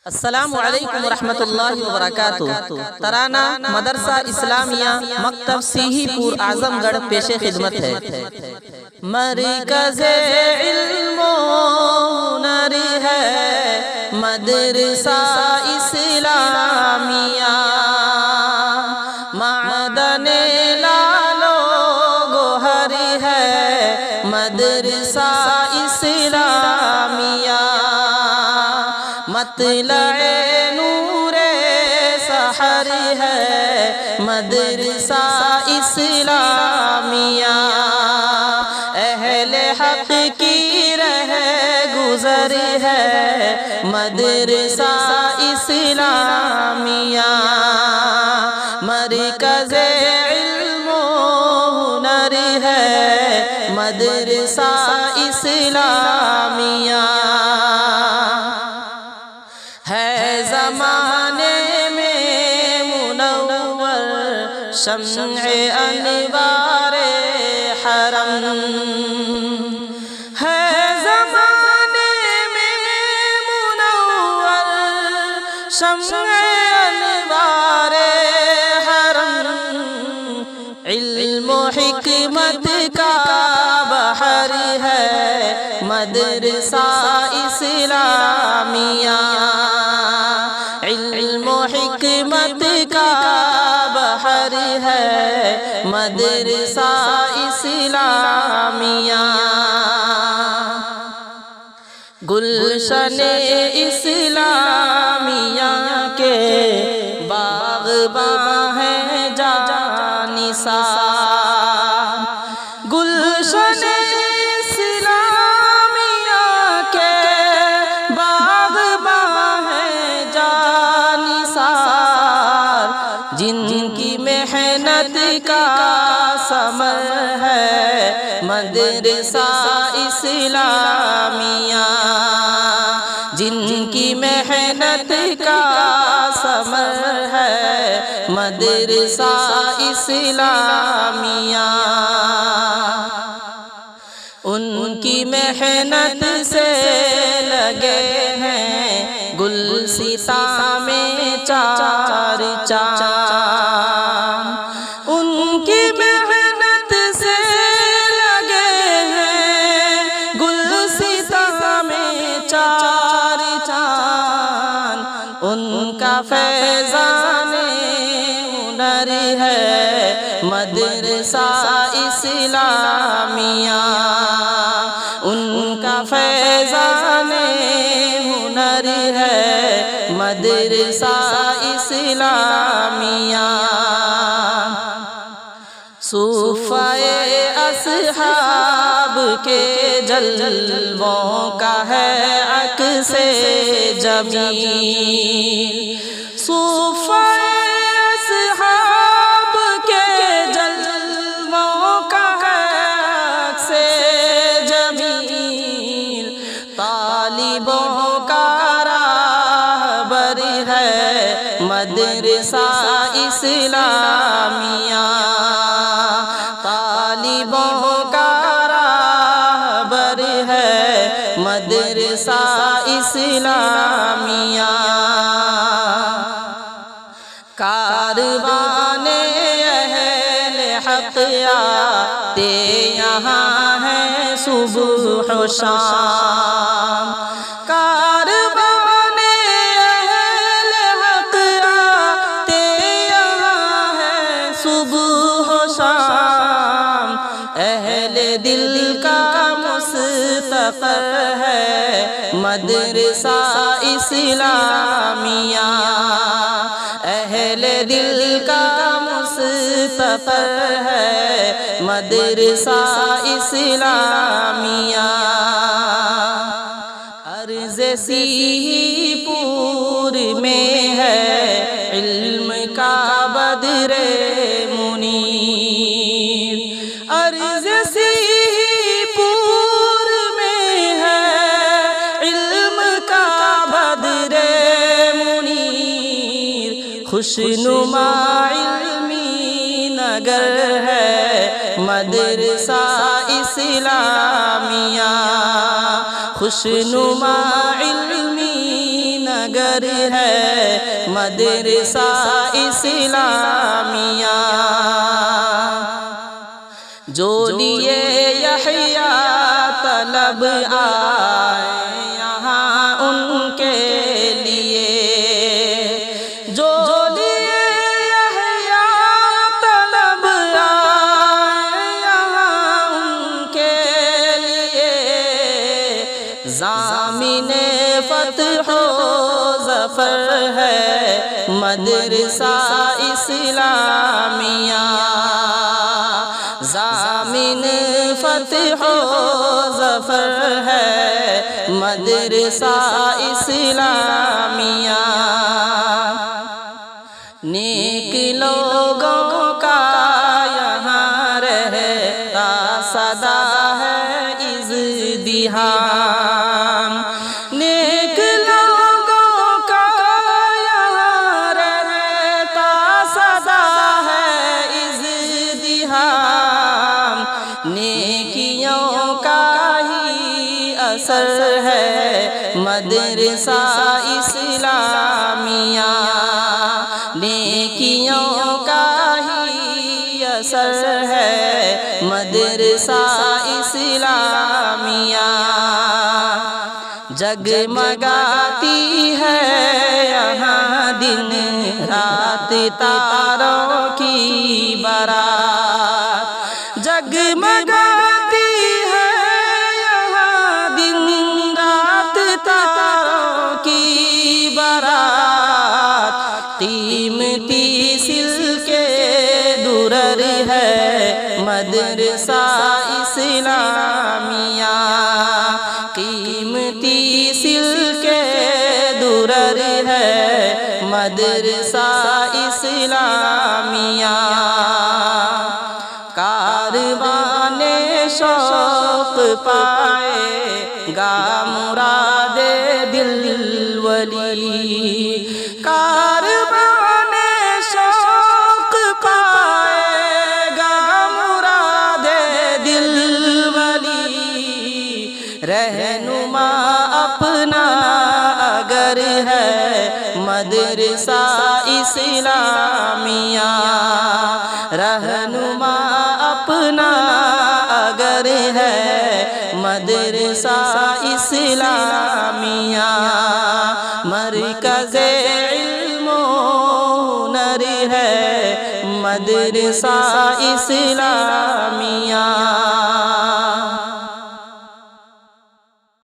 السلام علیکم ورحمۃ اللہ وبرکاتہ۔ ترانہ مدرسہ اسلامیہ مکتب سیہی پور اعظم گڑھ پیش خدمت ہے۔ مرکز علم و ہنر ہے مدرسہ اسلامیہ، معدن لال و گوہر ہے مدرسہ اسلامیہ، مطلع نور سحر ہے مدرسہ اسلامیہ، اہل حق کی رہ گزر ہے مدرسہ اسلامیہ، مرکز علم و ہنر ہے مدرسہ اسلامیہ، ہے زمانے میں منور شمع انوار حرم، ہے زمانے میں منور شمع انوار حرم، علم و حکمت کا بحر ہے مدرسہ اسلامیہ، علم و حکمت کا بحر ہے مدرسہ اسلامیہ، گلشن اسلامیہ کے باغباں ہیں جانثار، گلشن اسلامیہ کے باغباں ہیں جانثار، جن کی محنت کا ثمر ہے مدرسہ اسلامیہ، جن کی محنت کا ثمر ہے مدرسہ اسلامیہ، ان کی محنت سے لگے ہیں گلستاں میں چار چاند، ان کی محنت سے لگے ہیں گلستاں میں چار چاند، ان کا فیضان ہنر ہے مدرسہ اسلامیہ، ان کا فیضان ہنر ہے مدرسہ اسلامیہ، صوفائے اصحاب کے جلووں کا ہے عکس جمیل، صوفائے اصحاب کے جلووں کا ہے عکس جمیل، طالبوں کا راہبر ہے مدرسہ اسلامیہ، طالبوں کا راہبر ہے مدرسہ اسلامیہ، کاروان اہل حق آتے یہاں ہے صبح و شام، کاروان اہل حق آتے یہاں ہے صبح و شام، اہل دل کا مستقر ہے مدرسہ اسلامیہ، اہل دل کا مستقر ہے مدرسہ اسلامیہ، عرض سیہی پور میں ہے علم کا بدر منیر، عرض سیہی پور میں ہے علم کا بدر منیر، خوشنما علمی نگر ہے مدرسہ اسلامیہ، خوشنما علمی نگر ہے مدرسہ اسلامیہ، جو لیے یحییٰ طلب آئے یہاں ان کے لیے، جو لیے یحییٰ طلب آئے یہاں ان کے لیے، ضامن فتح و ظفر ہے مدرسہ اسلامیہ، ضامن فتح و ظفر ہے مدرسہ اسلامیہ، نیک لوگوں کا یہاں رہتا سدا ہے ازدحام، نیک لوگوں کا یہاں رہتا سدا ہے ازدحام، نیکیوں کا ہی اثر ہے مدرسہ اسلامیہ، نیکیوں کا ہی اثر ہے مدرسہ اسلامیہ، جگمگاتی ہے یہاں دن رات تاروں کی بارات، جگمگاتی ہے یہاں دن رات تاروں کی بارات، قیمتی سلکے درر ہے مدرسہ اسلامیہ، قیمتی سلکے درر ہے مدرسہ اسلامیہ، کاروان شوق پائے گا مراد دل ولی، کاروان شوق پائے گا مراد دل ولی، رہنما اپنا اگر ہے مدرسہ اسلامیہ، رہنما اپنا اگر ہے مدرسہ اسلامیہ، مرکز علم و ہنر ہے مدرسہ اسلامیہ،